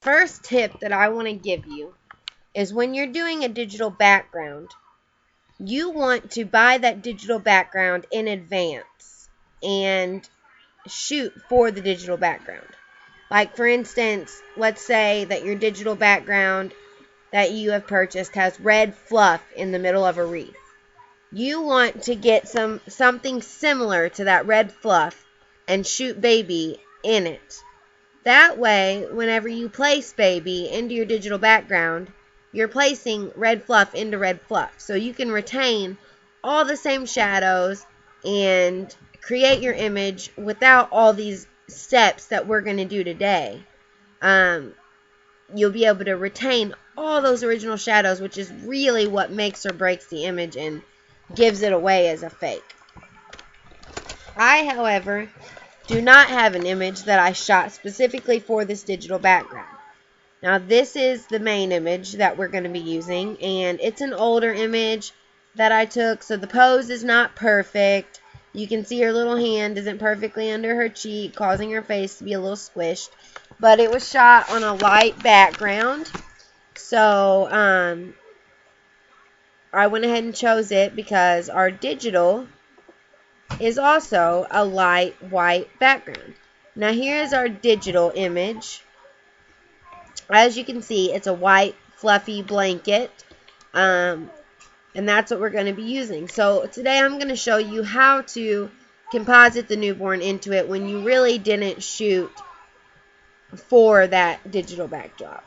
First tip that I want to give you is when you're doing a digital background, you want to buy that digital background in advance and shoot for the digital background. Like, for instance, let's say that your digital background that you have purchased has red fluff in the middle of a wreath. You want to get something similar to that red fluff and shoot baby in it. That way, whenever you place baby into your digital background, you're placing red fluff into red fluff. So you can retain all the same shadows and create your image without all these steps that we're going to do today. You'll be able to retain all those original shadows, which is really what makes or breaks the image and gives it away as a fake. I, however, do not have an image that I shot specifically for this digital background. Now, this is the main image that we're going to be using, and it's an older image that I took, so the pose is not perfect. You can see her little hand isn't perfectly under her cheek, causing her face to be a little squished, but it was shot on a light background, so I went ahead and chose it because our digital is also a light white background. Now here is our digital image. As you can see, it's a white fluffy blanket, and that's what we're going to be using. So today I'm going to show you how to composite the newborn into it when you really didn't shoot for that digital backdrop.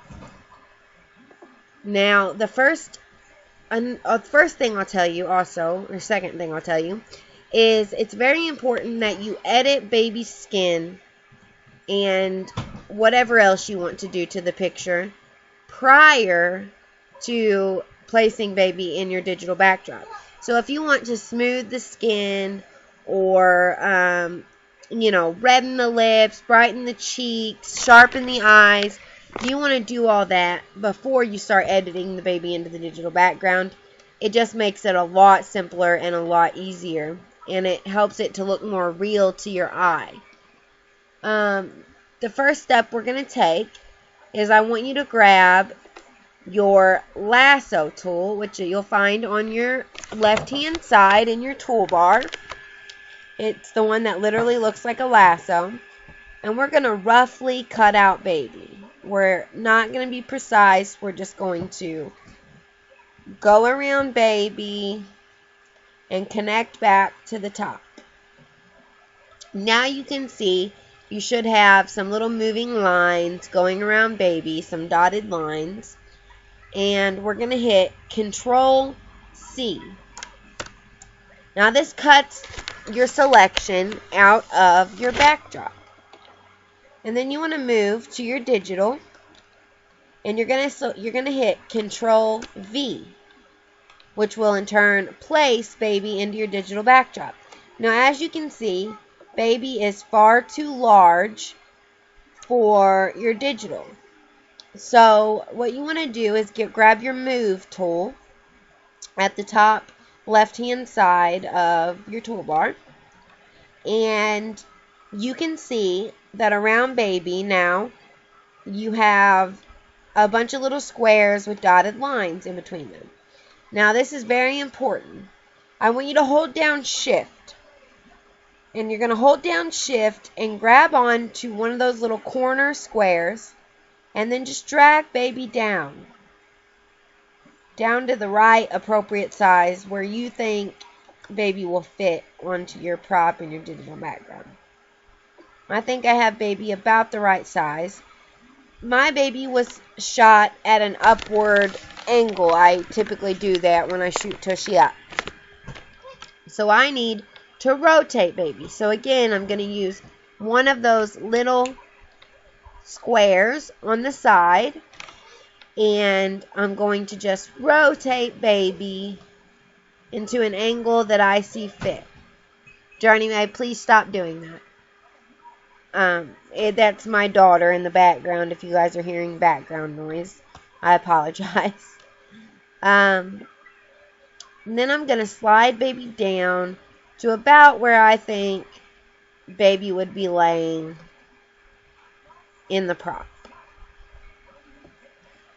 Now the first thing I'll tell you also, or second thing I'll tell you, is it's very important that you edit baby's skin and whatever else you want to do to the picture prior to placing baby in your digital backdrop. So if you want to smooth the skin or, redden the lips, brighten the cheeks, sharpen the eyes, you want to do all that before you start editing the baby into the digital background. It just makes it a lot simpler and a lot easier, and it helps it to look more real to your eye. The first step we're going to take is I want you to grab your lasso tool, which you'll find on your left-hand side in your toolbar. It's the one that literally looks like a lasso. And we're going to roughly cut out baby. We're not going to be precise. We're just going to go around baby and connect back to the top. Now you can see you should have some little moving lines going around baby, some dotted lines. And we're going to hit Control C. Now this cuts your selection out of your backdrop. And then you want to move to your digital, and you're going to hit Control V, which will in turn place baby into your digital backdrop. Now as you can see, baby is far too large for your digital. So what you want to do is grab your Move tool at the top left-hand side of your toolbar, and you can see that around baby now you have a bunch of little squares with dotted lines in between them. Now this is very important. I want you to hold down Shift, and you're going to hold down Shift and grab on to one of those little corner squares, and then just drag baby down to the right appropriate size where you think baby will fit onto your prop in your digital background. I think I have baby about the right size. My baby was shot at an upward angle. I typically do that when I shoot Tushy up. So I need to rotate baby. So again, I'm going to use one of those little squares on the side, and I'm going to just rotate baby into an angle that I see fit. Journey, may I please stop doing that? That's my daughter in the background. If you guys are hearing background noise, I apologize. And then I'm going to slide baby down to about where I think baby would be laying in the prop.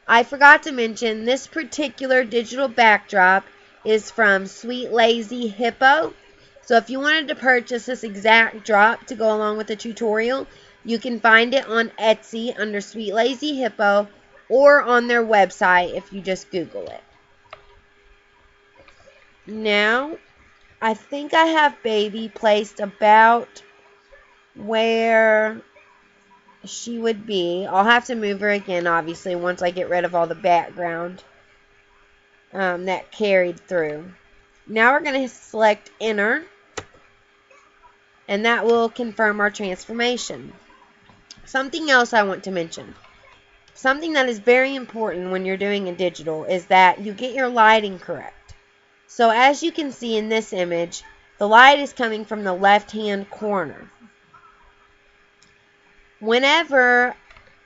I forgot to mention this particular digital backdrop is from Sweet Lazy Hippo. So if you wanted to purchase this exact drop to go along with the tutorial, you can find it on Etsy under Sweet Lazy Hippo or on their website if you just Google it. Now, I think I have baby placed about where she would be. I'll have to move her again, obviously, once I get rid of all the background that carried through. Now we're going to select Enter, and that will confirm our transformation. Something else I want to mention. Something that is very important when you're doing a digital is that you get your lighting correct. So as you can see in this image, the light is coming from the left-hand corner. Whenever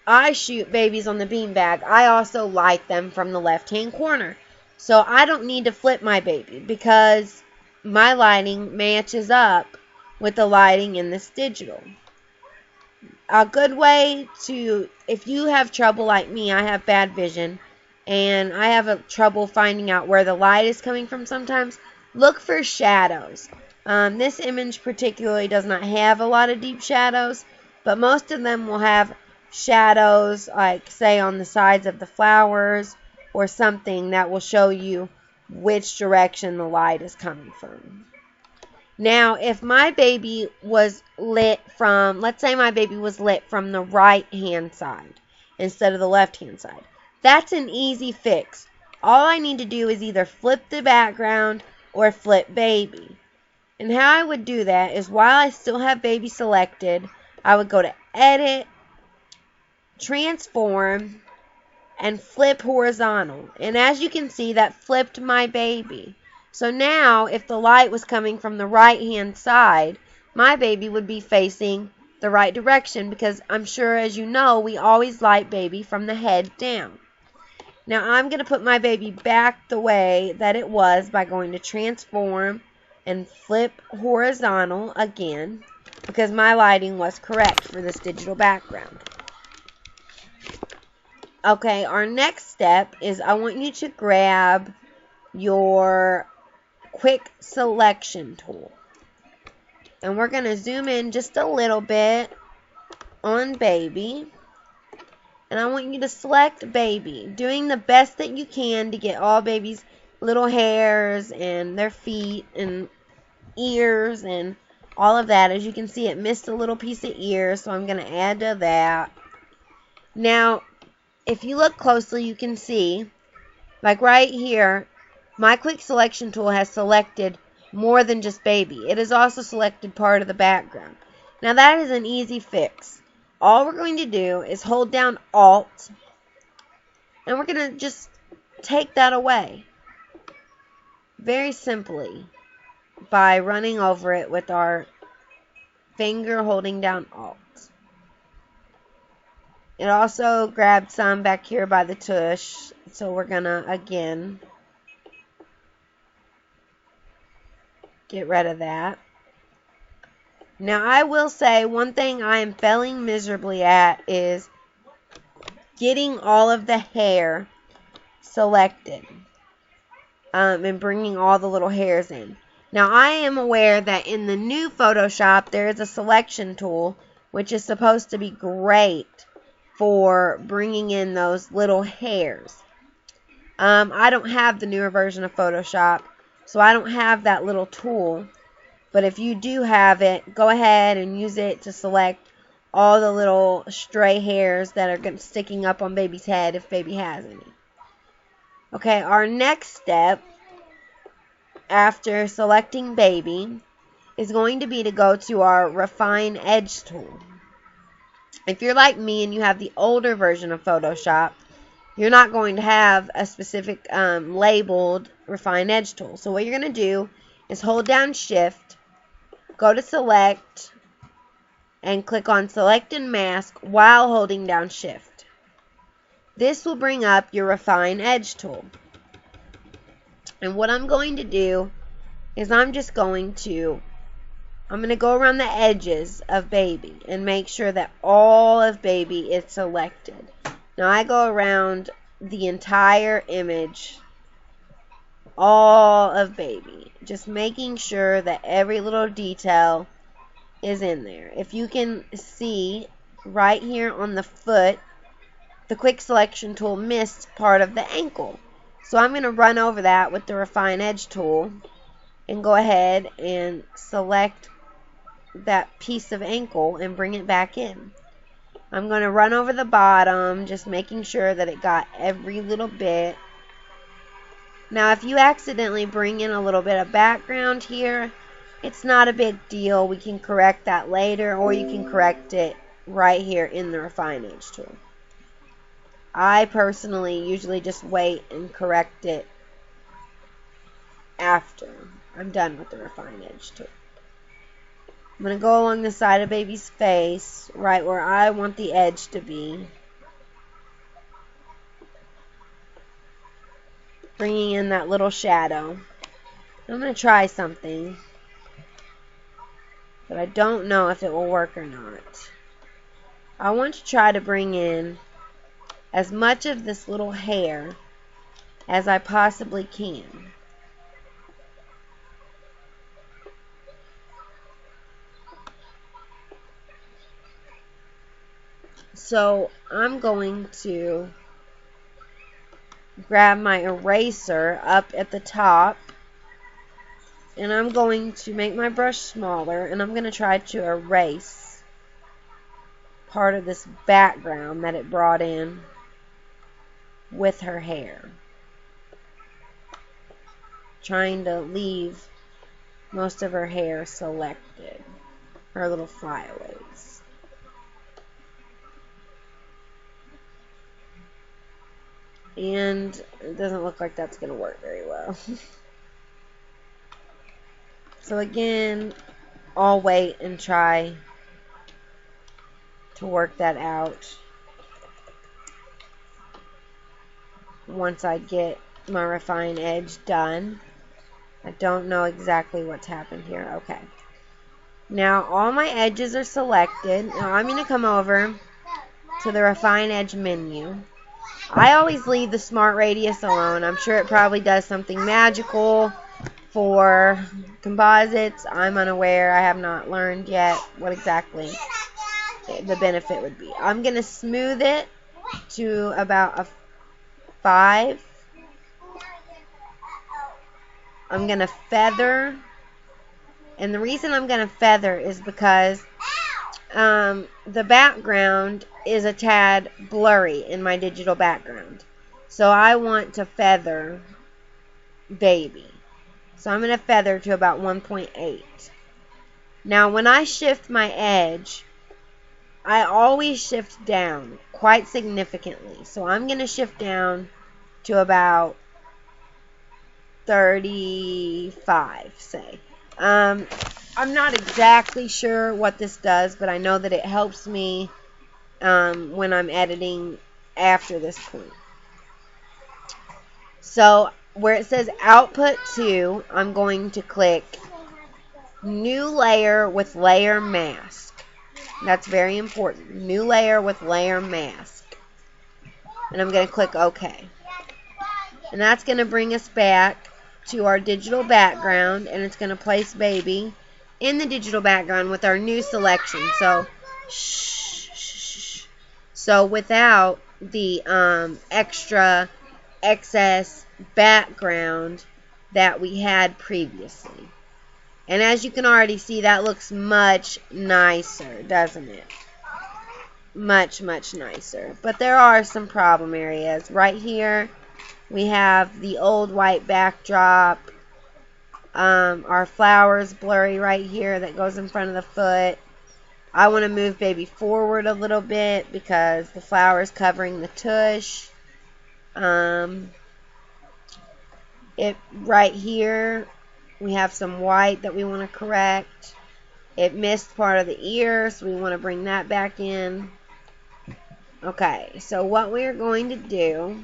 I shoot babies on the beanbag, I also light them from the left-hand corner. So I don't need to flip my baby because my lighting matches up with the lighting in this digital. A good way to, if you have trouble like me, I have bad vision, and I have trouble finding out where the light is coming from sometimes, look for shadows. This image particularly does not have a lot of deep shadows, but most of them will have shadows, like say on the sides of the flowers or something that will show you which direction the light is coming from. Now, if my baby was lit from, let's say my baby was lit from the right-hand side instead of the left-hand side, that's an easy fix. All I need to do is either flip the background or flip baby. And how I would do that is while I still have baby selected, I would go to Edit, Transform, and Flip Horizontal. And as you can see, that flipped my baby. So now, if the light was coming from the right-hand side, my baby would be facing the right direction because I'm sure, as you know, we always light baby from the head down. Now, I'm going to put my baby back the way that it was by going to Transform and Flip Horizontal again because my lighting was correct for this digital background. Okay, our next step is I want you to grab your quick selection tool. And we're going to zoom in just a little bit on baby. And I want you to select baby, doing the best that you can to get all baby's little hairs and their feet and ears and all of that. As you can see, it missed a little piece of ear, so I'm going to add to that. Now, if you look closely, you can see, like right here, my quick selection tool has selected more than just baby. It has also selected part of the background. Now that is an easy fix. All we're going to do is hold down Alt, and we're going to just take that away. Very simply, by running over it with our finger holding down Alt. It also grabbed some back here by the tush, so we're going to, again, get rid of that. Now, I will say one thing I am failing miserably at is getting all of the hair selected and bringing all the little hairs in. Now, I am aware that in the new Photoshop, there is a selection tool, which is supposed to be great for bringing in those little hairs. I don't have the newer version of Photoshop, so I don't have that little tool. But if you do have it, go ahead and use it to select all the little stray hairs that are sticking up on baby's head if baby has any. Okay, our next step after selecting baby is going to be to go to our Refine Edge tool. If you're like me and you have the older version of Photoshop, you're not going to have a specific labeled Refine Edge tool. So what you're going to do is hold down Shift, go to Select, and click on Select and Mask while holding down Shift. This will bring up your Refine Edge tool. And what I'm going to do is I'm going to go around the edges of baby and make sure that all of baby is selected. Now I go around the entire image, all of baby. Just making sure that every little detail is in there. If you can see right here on the foot, the quick selection tool missed part of the ankle. So I'm going to run over that with the refine edge tool and go ahead and select that piece of ankle and bring it back in. I'm going to run over the bottom, just making sure that it got every little bit. Now, if you accidentally bring in a little bit of background here, it's not a big deal. We can correct that later, or you can correct it right here in the refine edge tool. I personally usually just wait and correct it after I'm done with the refine edge tool. I'm going to go along the side of baby's face, right where I want the edge to be. Bringing in that little shadow. I'm going to try something, but I don't know if it will work or not. I want to try to bring in as much of this little hair as I possibly can. So I'm going to grab my eraser up at the top, and I'm going to make my brush smaller, and I'm going to try to erase part of this background that it brought in with her hair. Trying to leave most of her hair selected, her little flyaways. And it doesn't look like that's going to work very well. So again, I'll wait and try to work that out once I get my refine edge done. I don't know exactly what's happened here. Okay. Now all my edges are selected. Now I'm going to come over to the refine edge menu. I always leave the smart radius alone. I'm sure it probably does something magical for composites. I'm unaware. I have not learned yet what exactly the benefit would be. I'm going to smooth it to about a 5. I'm going to feather. And the reason I'm going to feather is because the background is a tad blurry in my digital background. So I want to feather baby. So I'm going to feather to about 1.8. Now when I shift my edge, I always shift down quite significantly. So I'm going to shift down to about 35, say. I'm not exactly sure what this does, but I know that it helps me when I'm editing after this point. So where it says output 2, I'm going to click new layer with layer mask. That's very important. New layer with layer mask. And I'm going to click OK. And that's going to bring us back to our digital background, and it's going to place baby in the digital background with our new selection. So without the extra excess background that we had previously. And as you can already see, that looks much nicer, doesn't it? Much, much nicer. But there are some problem areas. Right here, we have the old white backdrop. Our flowers blurry right here that goes in front of the foot. I want to move baby forward a little bit because the flower is covering the tush. Right here, we have some white that we want to correct. It missed part of the ear, so we want to bring that back in. Okay, so what we're going to do,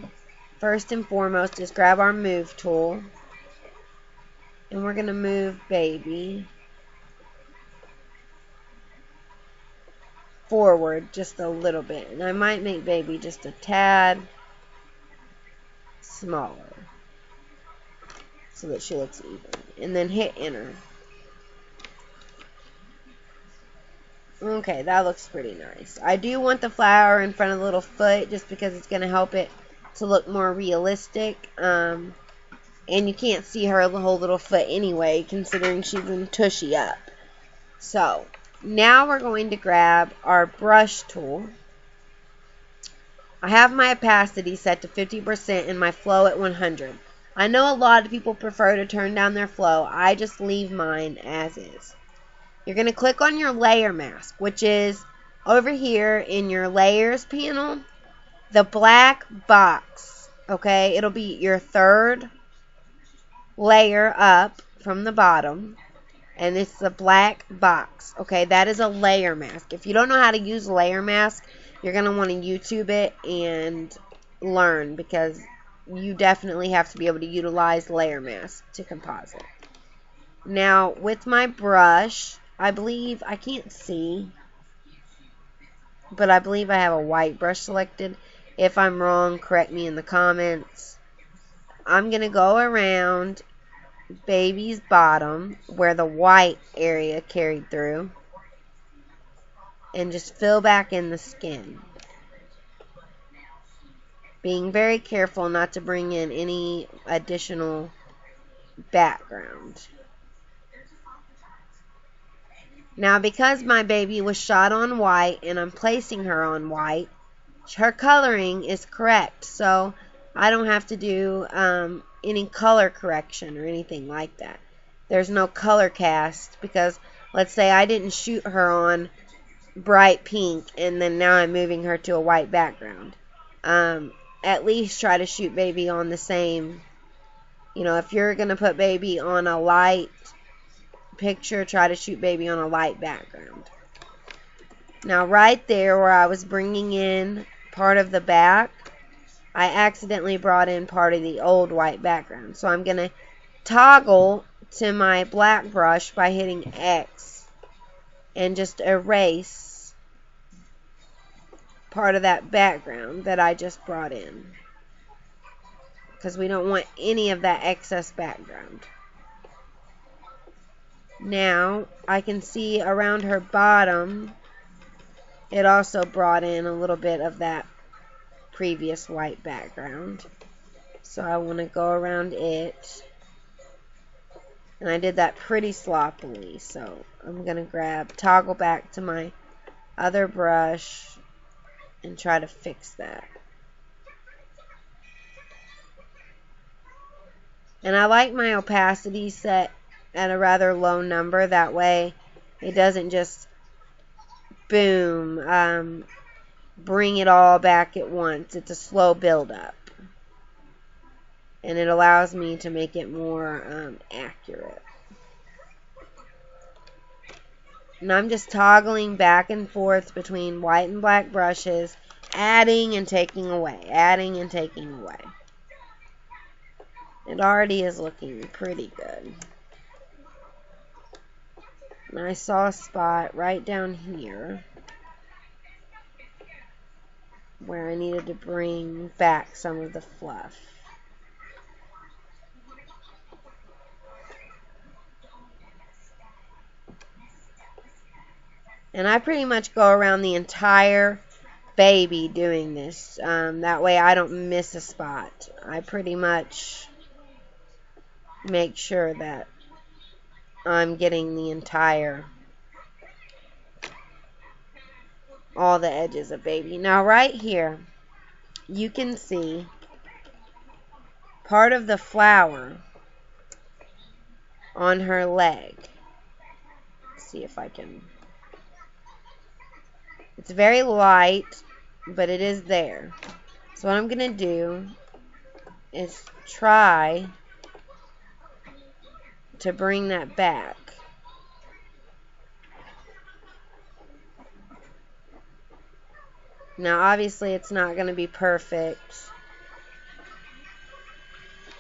first and foremost, is grab our move tool. And we're going to move baby forward just a little bit. And I might make baby just a tad smaller so that she looks even. And then hit enter. Okay, that looks pretty nice. I do want the flower in front of the little foot just because it's going to help it to look more realistic. And you can't see her whole little foot anyway, considering she's been tushy up. So, now we're going to grab our brush tool. I have my opacity set to 50% and my flow at 100. I know a lot of people prefer to turn down their flow. I just leave mine as is. You're going to click on your layer mask, which is over here in your layers panel, the black box, okay? It'll be your third layer up from the bottom, and it's the black box, okay? That is a layer mask. If you don't know how to use a layer mask, you're going to want to YouTube it and learn, because you definitely have to be able to utilize layer mask to composite. Now, with my brush, I believe, I can't see, but I believe I have a white brush selected. If I'm wrong, correct me in the comments. I'm going to go around baby's bottom where the white area carried through and just fill back in the skin. Being very careful not to bring in any additional background. Now, because my baby was shot on white and I'm placing her on white, her coloring is correct, so I don't have to do any color correction or anything like that. There's no color cast, because let's say I didn't shoot her on bright pink and then now I'm moving her to a white background. At least try to shoot baby on the same, if you're going to put baby on a light picture, try to shoot baby on a light background. Now right there where I was bringing in part of the back, I accidentally brought in part of the old white background. So I'm going to toggle to my black brush by hitting X and just erase part of that background that I just brought in, because we don't want any of that excess background. Now, I can see around her bottom, it also brought in a little bit of that previous white background. So I want to go around it. And I did that pretty sloppily, so I'm going to toggle back to my other brush and try to fix that. And I like my opacity set at a rather low number. That way it doesn't just boom, bring it all back at once. It's a slow build up. And it allows me to make it more accurate. And I'm just toggling back and forth between white and black brushes, adding and taking away, adding and taking away. It already is looking pretty good. And I saw a spot right down here where I needed to bring back some of the fluff. And I pretty much go around the entire baby doing this. That way I don't miss a spot. I pretty much make sure that I'm getting the entire, all the edges of baby. Now right here, you can see part of the flower on her leg. Let's see if I can. It's very light, but it is there. So what I'm going to do is try to bring that back. Now obviously it's not going to be perfect,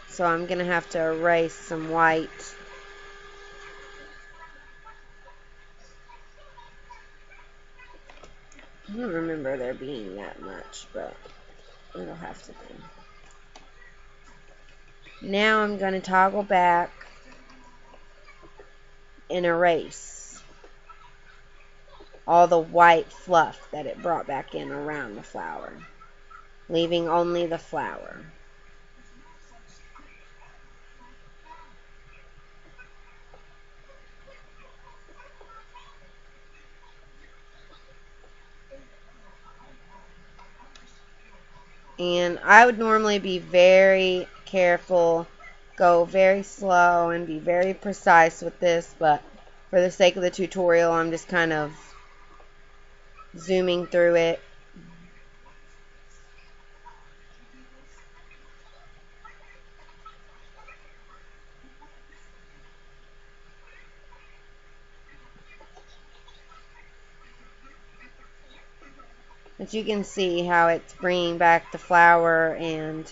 so I'm going to have to erase some white. I don't remember there being that much, but it'll have to be. Now I'm going to toggle back and erase all the white fluff that it brought back in around the flower, leaving only the flower. And I would normally be very careful, go very slow, and be very precise with this, but for the sake of the tutorial, I'm just kind of zooming through it. But you can see how it's bringing back the flower, and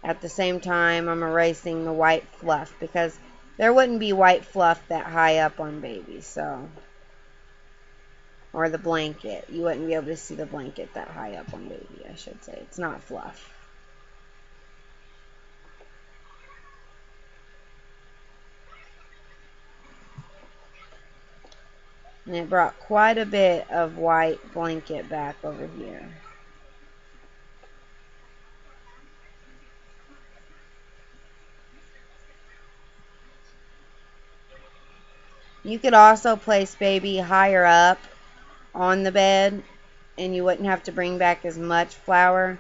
at the same time I'm erasing the white fluff, because there wouldn't be white fluff that high up on baby, so, or the blanket. You wouldn't be able to see the blanket that high up on baby, I should say. It's not fluff. And it brought quite a bit of white blanket back over here. You could also place baby higher up on the bed, and you wouldn't have to bring back as much flour.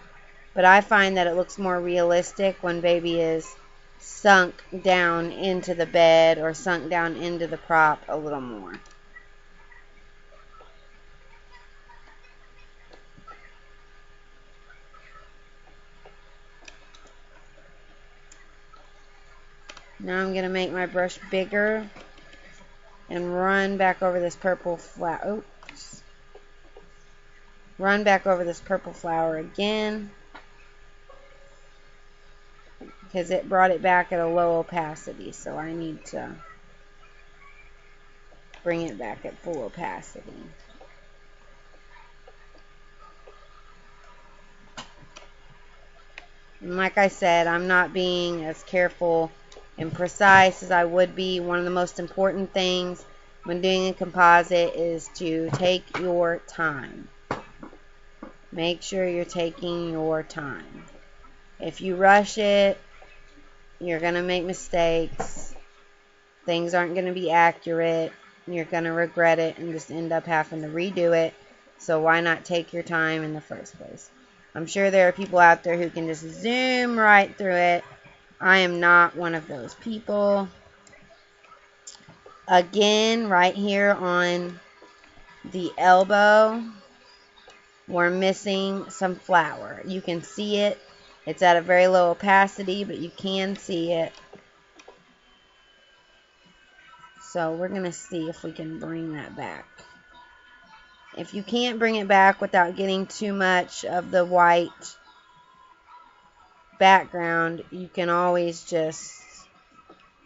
But I find that it looks more realistic when baby is sunk down into the bed or sunk down into the prop a little more. Now I'm going to make my brush bigger and run back over this purple flower. Oops. Run back over this purple flower again, because it brought it back at a low opacity, so I need to bring it back at full opacity. And like I said, I'm not being as careful and precise as I would be. One of the most important things when doing a composite is to take your time. Make sure you're taking your time. If you rush it, you're going to make mistakes. Things aren't going to be accurate. You're going to regret it and just end up having to redo it. So why not take your time in the first place? I'm sure there are people out there who can just zoom right through it. I am not one of those people. Again, right here on the elbow, we're missing some flour. You can see it. It's at a very low opacity, but you can see it. So we're going to see if we can bring that back. If you can't bring it back without getting too much of the white background, you can always just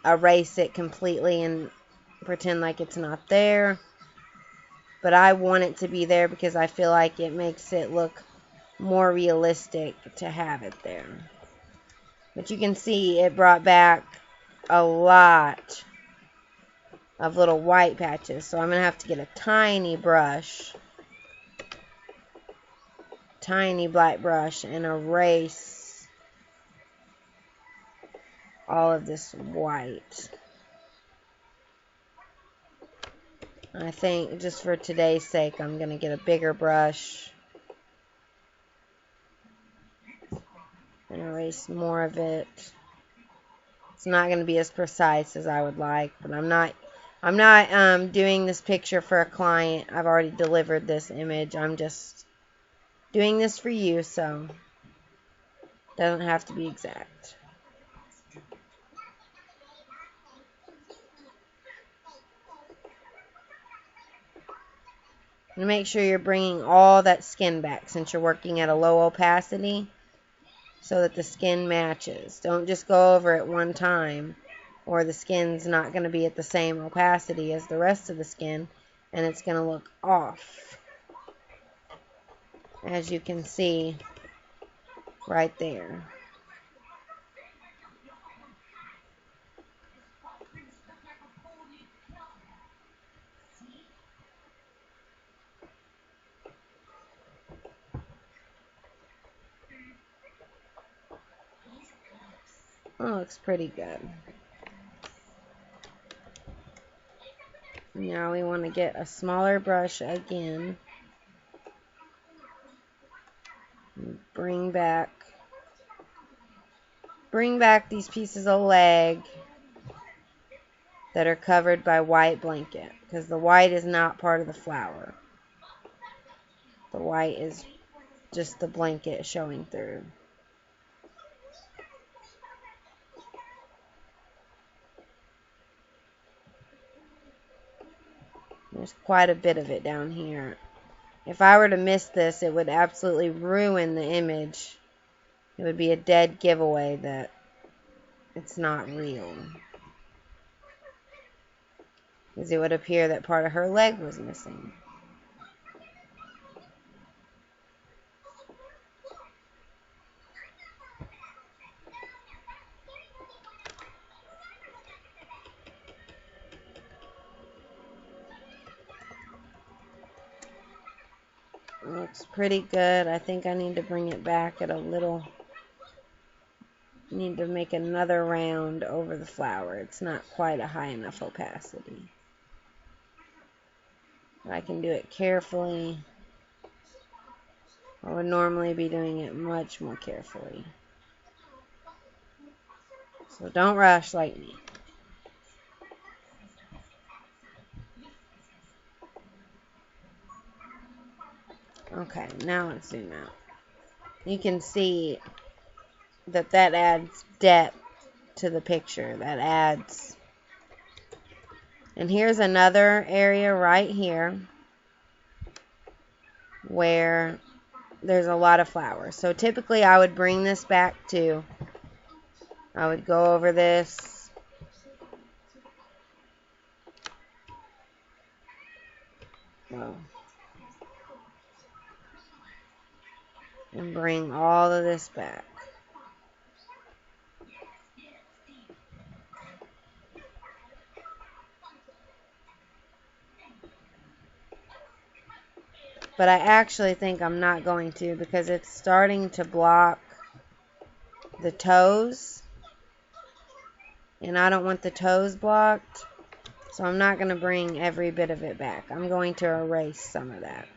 erase it completely and pretend like it's not there. But I want it to be there because I feel like it makes it look more realistic to have it there. But you can see it brought back a lot of little white patches. So I'm going to have to get a tiny brush, tiny black brush, and erase all of this white. I think just for today's sake, I'm going to get a bigger brush and erase more of it. It's not going to be as precise as I would like, but I'm not doing this picture for a client. I've already delivered this image. I'm just doing this for you, so it doesn't have to be exact. And make sure you're bringing all that skin back since you're working at a low opacity so that the skin matches. Don't just go over it one time, or the skin's not going to be at the same opacity as the rest of the skin, and it's going to look off. As you can see right there. It looks pretty good. Now we want to get a smaller brush again. Bring back these pieces of leg that are covered by white blanket, because the white is not part of the flower. The white is just the blanket showing through. There's quite a bit of it down here. If I were to miss this, it would absolutely ruin the image. It would be a dead giveaway that it's not real. Because it would appear that part of her leg was missing. Looks pretty good. I think I need to bring it back at a little. Need to make another round over the flower. It's not quite a high enough opacity. I can do it carefully. I would normally be doing it much more carefully. So don't rush like me. Okay, now let's zoom out. You can see that adds depth to the picture. That adds. And here's another area right here where there's a lot of flowers. So typically I would bring this back too. I would go over this. Whoa. And bring all of this back. But I actually think I'm not going to, because it's starting to block the toes. And I don't want the toes blocked. So I'm not going to bring every bit of it back. I'm going to erase some of that.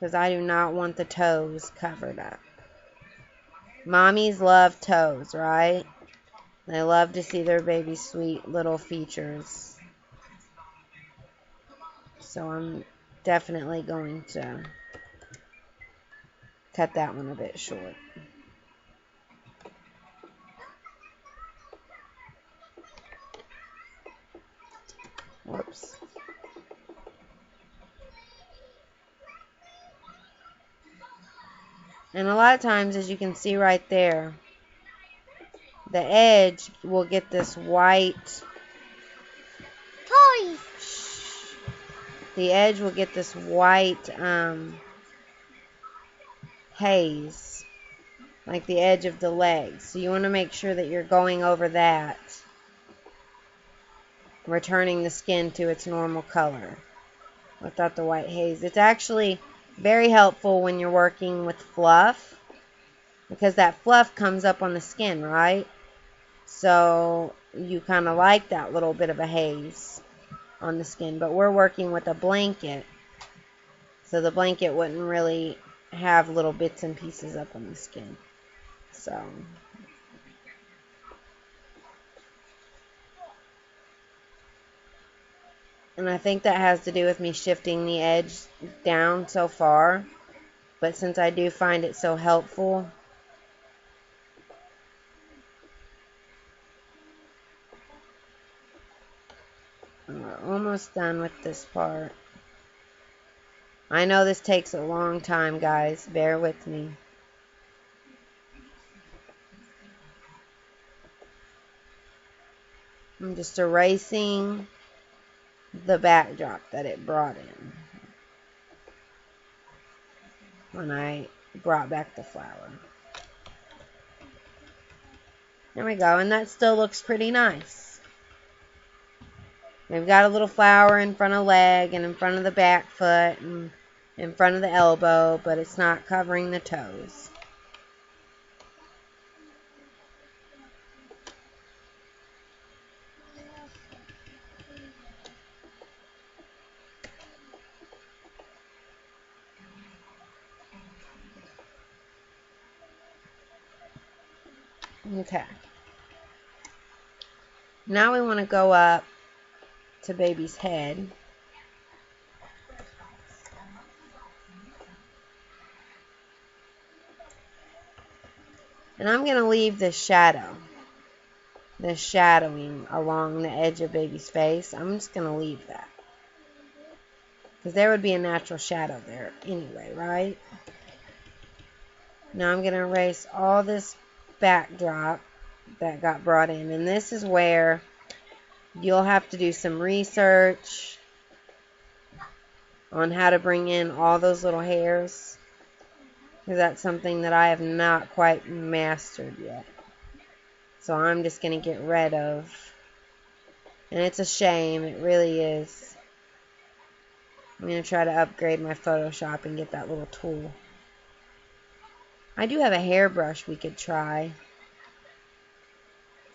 Because I do not want the toes covered up. Mommies love toes, right? They love to see their baby's sweet little features. So I'm definitely going to cut that one a bit short. Whoops. And a lot of times, as you can see right there, the edge will get this white. Toys! The edge will get this white haze, like the edge of the legs. So you want to make sure that you're going over that, returning the skin to its normal color without the white haze. It's actually very helpful when you're working with fluff, because that fluff comes up on the skin, right? So you kind of like that little bit of a haze on the skin. But we're working with a blanket, so the blanket wouldn't really have little bits and pieces up on the skin. So and I think that has to do with me shifting the edge down so far. But since I do find it so helpful, we're almost done with this part. I know this takes a long time, guys. Bear with me. I'm just erasing the backdrop that it brought in when I brought back the flower. There we go, and that still looks pretty nice. We've got a little flower in front of the leg and in front of the back foot and in front of the elbow, but it's not covering the toes. Okay. Now we want to go up to baby's head. And I'm going to leave the shadowing along the edge of baby's face. I'm just going to leave that. Because there would be a natural shadow there anyway, right? Now I'm going to erase all this backdrop that got brought in. And this is where you'll have to do some research on how to bring in all those little hairs. Because that's something that I have not quite mastered yet. So I'm just going to get rid of. And it's a shame. It really is. I'm going to try to upgrade my Photoshop and get that little tool. I do have a hairbrush we could try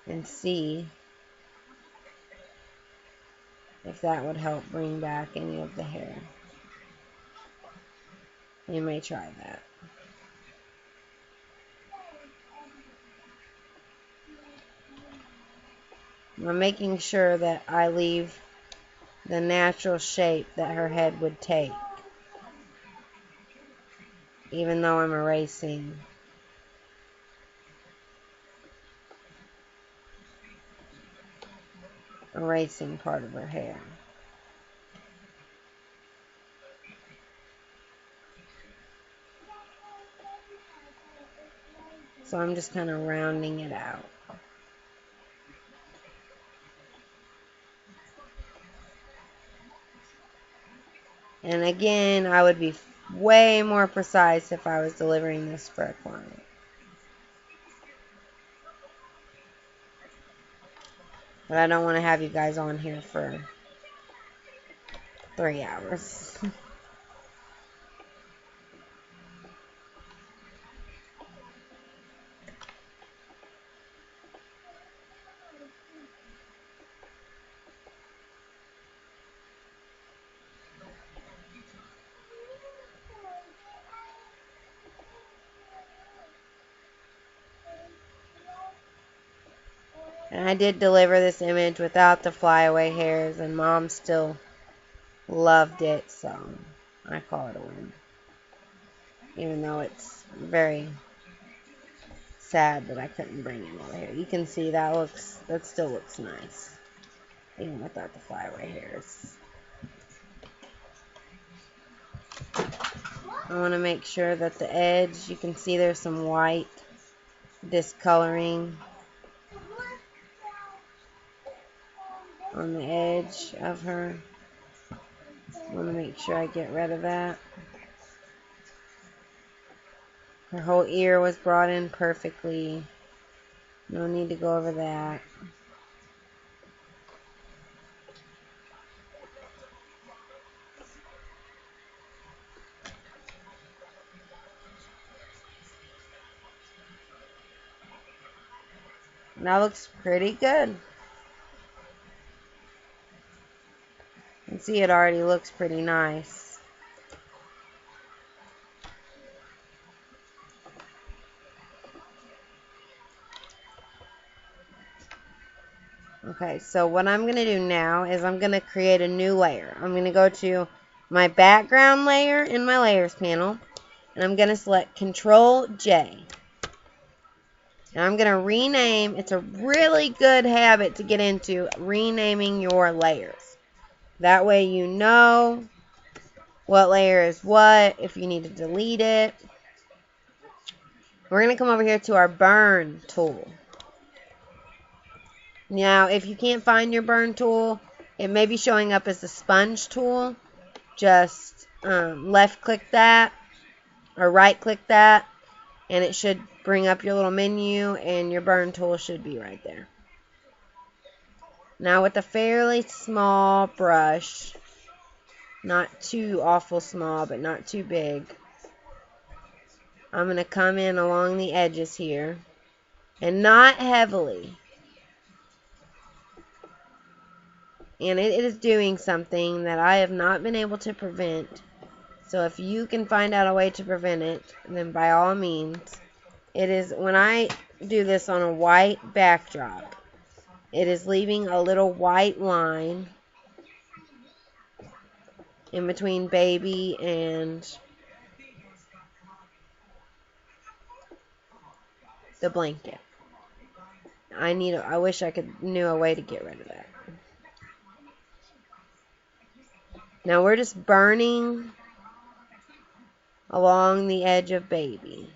and see if that would help bring back any of the hair. You may try that. I'm making sure that I leave the natural shape that her head would take, even though I'm erasing part of her hair. So I'm just kind of rounding it out. And again, I would be way more precise if I was delivering this for a client. But I don't want to have you guys on here for 3 hours. And I did deliver this image without the flyaway hairs, and Mom still loved it, so I call it a win. Even though it's very sad that I couldn't bring in all the hair. You can see that still looks nice, even without the flyaway hairs. I want to make sure that the edge, you can see there's some white discoloring on the edge of her. I want to make sure I get rid of that. Her whole ear was brought in perfectly. No need to go over that. That looks pretty good. You can see it already looks pretty nice. Okay, so what I'm going to do now is I'm going to create a new layer. I'm going to go to my background layer in my layers panel, and I'm going to select Control J. And I'm going to rename. It's a really good habit to get into, renaming your layers. That way you know what layer is what, if you need to delete it. We're going to come over here to our burn tool. Now, if you can't find your burn tool, it may be showing up as the sponge tool. Just left click that or right click that, and it should bring up your little menu, and your burn tool should be right there. Now, with a fairly small brush, not too awful small, but not too big, I'm going to come in along the edges here, and not heavily. And it is doing something that I have not been able to prevent. So if you can find out a way to prevent it, then by all means, it is, when I do this on a white backdrop, it is leaving a little white line in between baby and the blanket. I wish I knew a way to get rid of that. Now we're just burning along the edge of baby.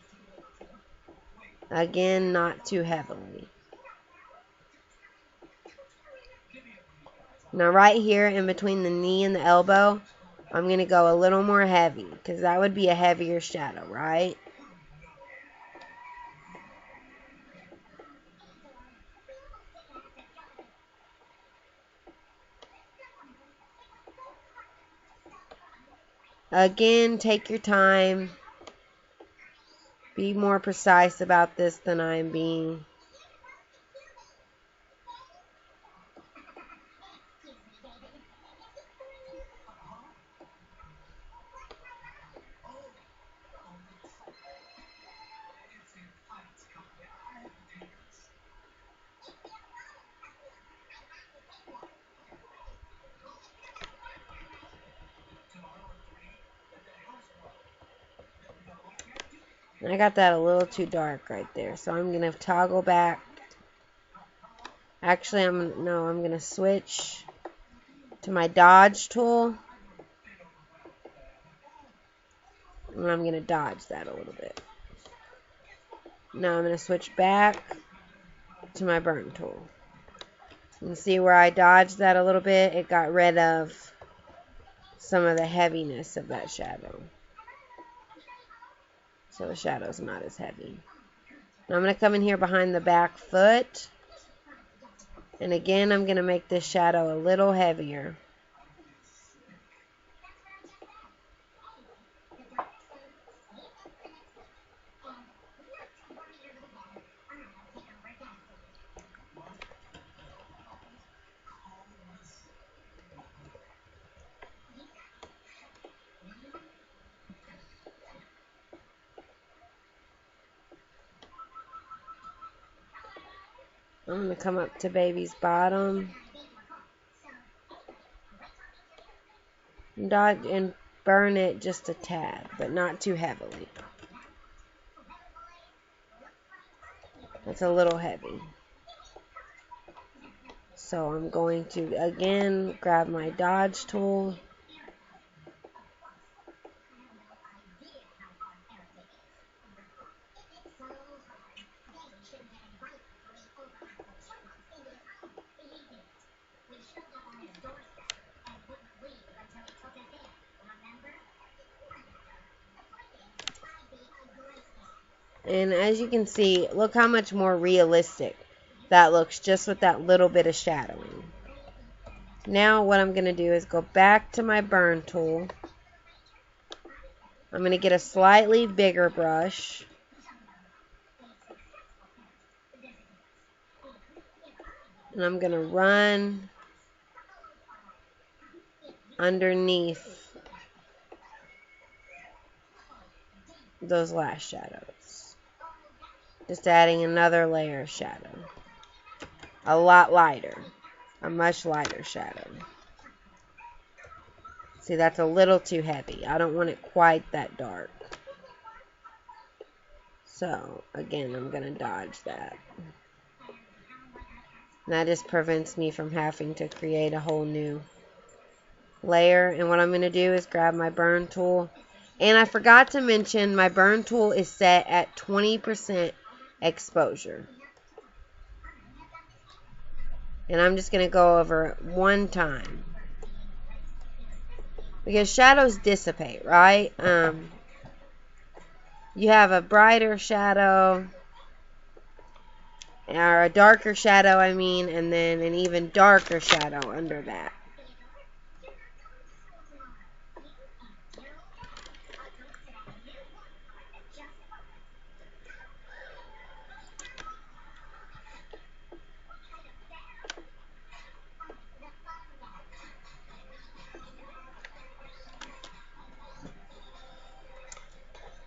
Again, not too heavily. Now right here in between the knee and the elbow, I'm going to go a little more heavy because that would be a heavier shadow, right? Again, take your time. Be more precise about this than I'm being. I got that a little too dark right there, so I'm going to toggle back. Actually, I'm going to switch to my dodge tool. And I'm going to dodge that a little bit. Now I'm going to switch back to my burn tool. You can see where I dodged that a little bit. It got rid of some of the heaviness of that shadow. So the shadow's not as heavy. Now I'm going to come in here behind the back foot. And again, I'm going to make this shadow a little heavier. I'm going to come up to baby's bottom. Dodge and burn it just a tad, but not too heavily. That's a little heavy. So I'm going to, again, grab my dodge tool. And as you can see, look how much more realistic that looks just with that little bit of shadowing. Now what I'm going to do is go back to my burn tool. I'm going to get a slightly bigger brush. And I'm going to run underneath those last shadows. Just adding another layer of shadow. A lot lighter. A much lighter shadow. See, that's a little too heavy. I don't want it quite that dark. So, again, I'm going to dodge that. And that just prevents me from having to create a whole new layer. And what I'm going to do is grab my burn tool. And I forgot to mention, my burn tool is set at 20% exposure. And I'm just going to go over it one time. Because shadows dissipate, right? You have a brighter shadow, or a darker shadow, I mean, and then an even darker shadow under that.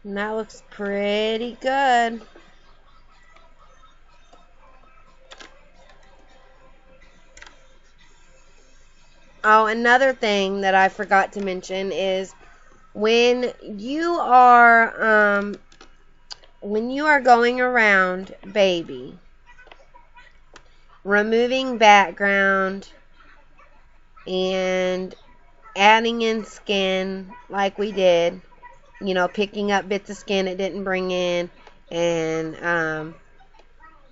And that looks pretty good. Oh, another thing that I forgot to mention is when you are going around baby, removing background and adding in skin like we did, you know, picking up bits of skin it didn't bring in, and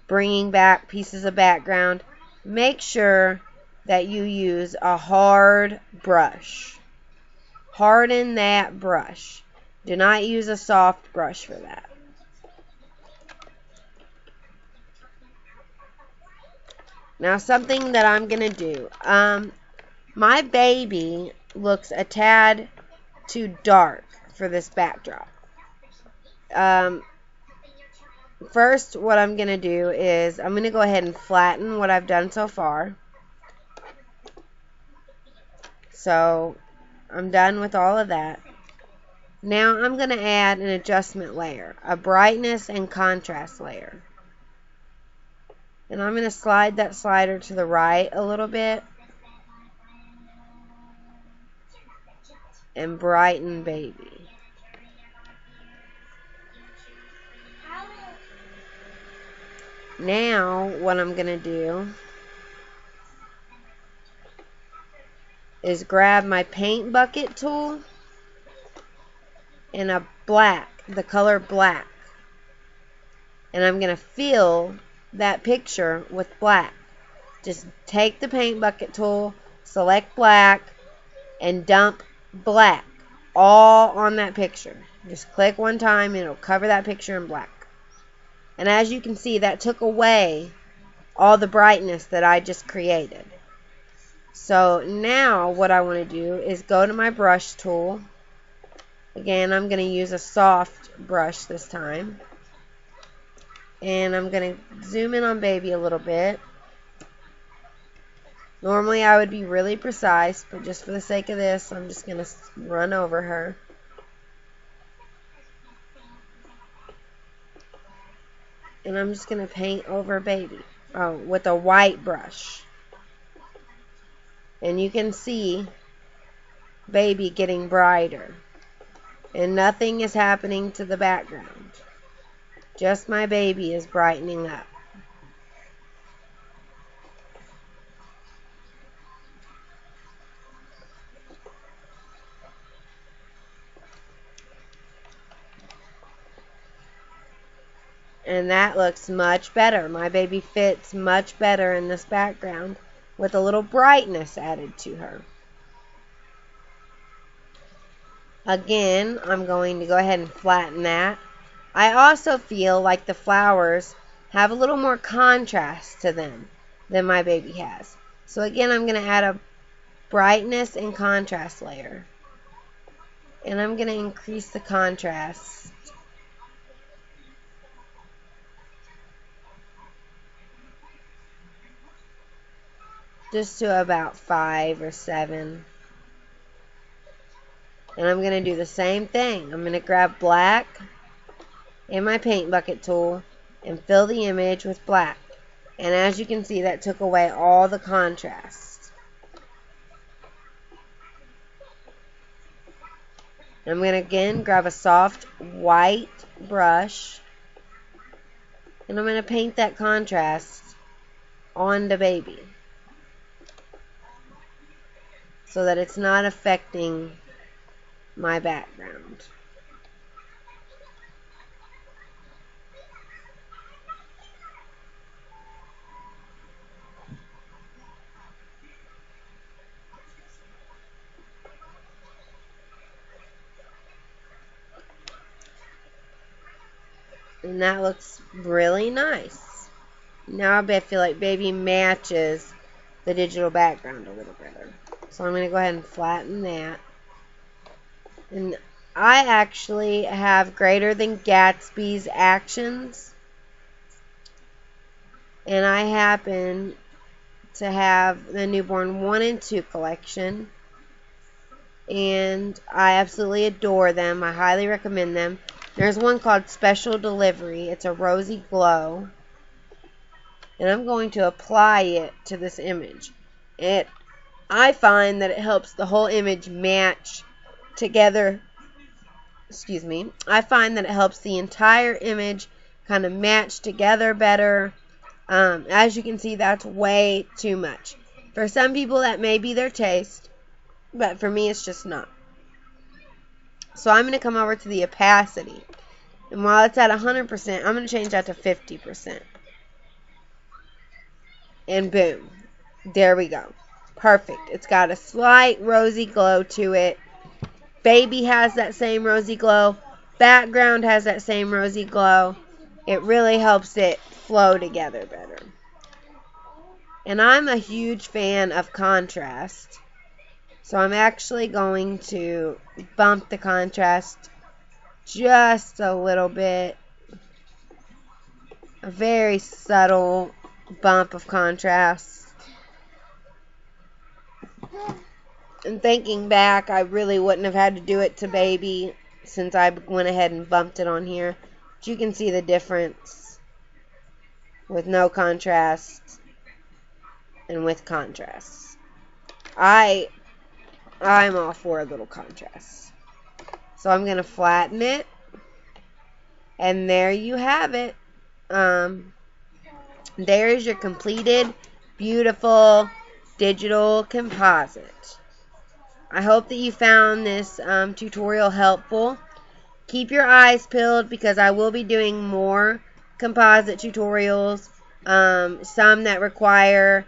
bringing back pieces of background, make sure that you use a hard brush. Harden that brush. Do not use a soft brush for that. Now, something that I'm going to do. My baby looks a tad too dark for this backdrop. First, what I'm going to do is I'm going to go ahead and flatten what I've done so far. So, I'm done with all of that. Now, I'm going to add an adjustment layer, a brightness and contrast layer. And I'm going to slide that slider to the right a little bit and brighten baby. Now, what I'm going to do is grab my paint bucket tool and a black, the color black. And I'm going to fill that picture with black. Just take the paint bucket tool, select black, and dump black all on that picture. Just click one time and it'll cover that picture in black. And as you can see, that took away all the brightness that I just created. So now what I want to do is go to my brush tool. Again, I'm going to use a soft brush this time. And I'm going to zoom in on baby a little bit. Normally I would be really precise, but just for the sake of this, I'm just going to run over her. And I'm just going to paint over baby with a white brush. And you can see baby getting brighter. And nothing is happening to the background. Just my baby is brightening up. And that looks much better. My baby fits much better in this background with a little brightness added to her. Again, I'm going to go ahead and flatten that. I also feel like the flowers have a little more contrast to them than my baby has. So again, I'm going to add a brightness and contrast layer. And I'm going to increase the contrast. Just to about 5 or 7. And I'm going to do the same thing. I'm going to grab black and my paint bucket tool and fill the image with black. And as you can see, that took away all the contrast. I'm going to again grab a soft white brush and I'm going to paint that contrast on the baby so that it's not affecting my background. And that looks really nice. Now I feel like baby matches the digital background a little better. So I'm going to go ahead and flatten that. And I actually have Greater Than Gatsby's actions. And I happen to have the Newborn 1 and 2 collection. And I absolutely adore them. I highly recommend them. There's one called Special Delivery. It's a rosy glow. And I'm going to apply it to this image. I find that it helps the whole image match together. Excuse me. I find that it helps the entire image kind of match together better. As you can see, that's way too much. For some people, that may be their taste, but for me, it's just not. So I'm going to come over to the opacity. And while it's at 100%, I'm going to change that to 50%. And boom. There we go. Perfect. It's got a slight rosy glow to it. Baby has that same rosy glow. Background has that same rosy glow. It really helps it flow together better. And I'm a huge fan of contrast. So I'm actually going to bump the contrast just a little bit. A very subtle bump of contrast. And thinking back, I really wouldn't have had to do it to Baby since I went ahead and bumped it on here. But you can see the difference with no contrast and with contrast. I'm all for a little contrast. So I'm going to flatten it. And there you have it. There is your completed, beautiful digital composite. I hope that you found this tutorial helpful. Keep your eyes peeled because I will be doing more composite tutorials. Some that require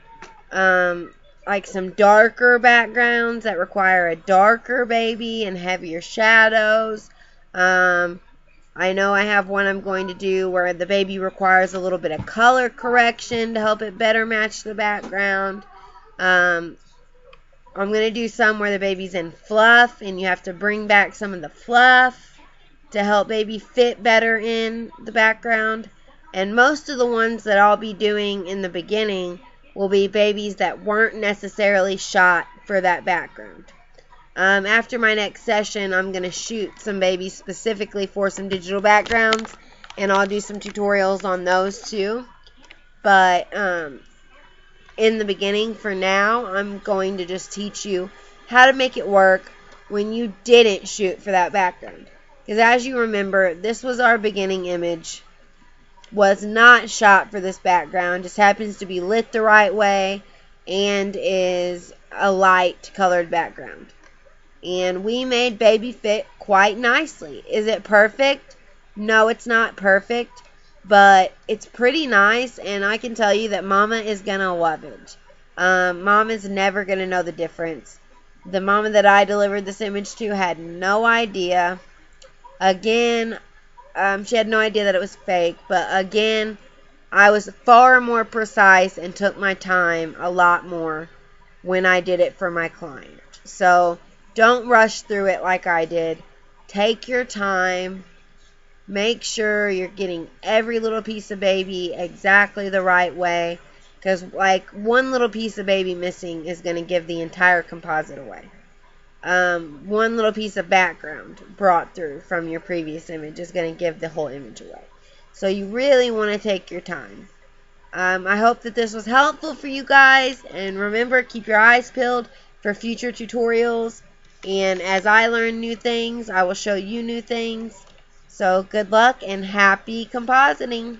like some darker backgrounds that require a darker baby and heavier shadows. I know I have one I'm going to do where the baby requires a little bit of color correction to help it better match the background. I'm going to do some where the baby's in fluff and you have to bring back some of the fluff to help baby fit better in the background. And most of the ones that I'll be doing in the beginning will be babies that weren't necessarily shot for that background. After my next session, I'm going to shoot some babies specifically for some digital backgrounds, and I'll do some tutorials on those too. But in the beginning, for now, I'm going to just teach you how to make it work when you didn't shoot for that background. Because as you remember, this was our beginning image. Was not shot for this background, just happens to be lit the right way and is a light colored background. And we made Baby fit quite nicely. Is it perfect? No, it's not perfect, but it's pretty nice, and I can tell you that Mama is going to love it. Mama's never going to know the difference. The Mama that I delivered this image to had no idea. Again, she had no idea that it was fake, but again, I was far more precise and took my time a lot more when I did it for my client. So don't rush through it like I did. Take your time. Make sure you're getting every little piece of baby exactly the right way, because like one little piece of baby missing is going to give the entire composite away. One little piece of background brought through from your previous image is going to give the whole image away. So you really want to take your time. I hope that this was helpful for you guys. And remember, keep your eyes peeled for future tutorials. And as I learn new things, I will show you new things. So good luck and happy compositing.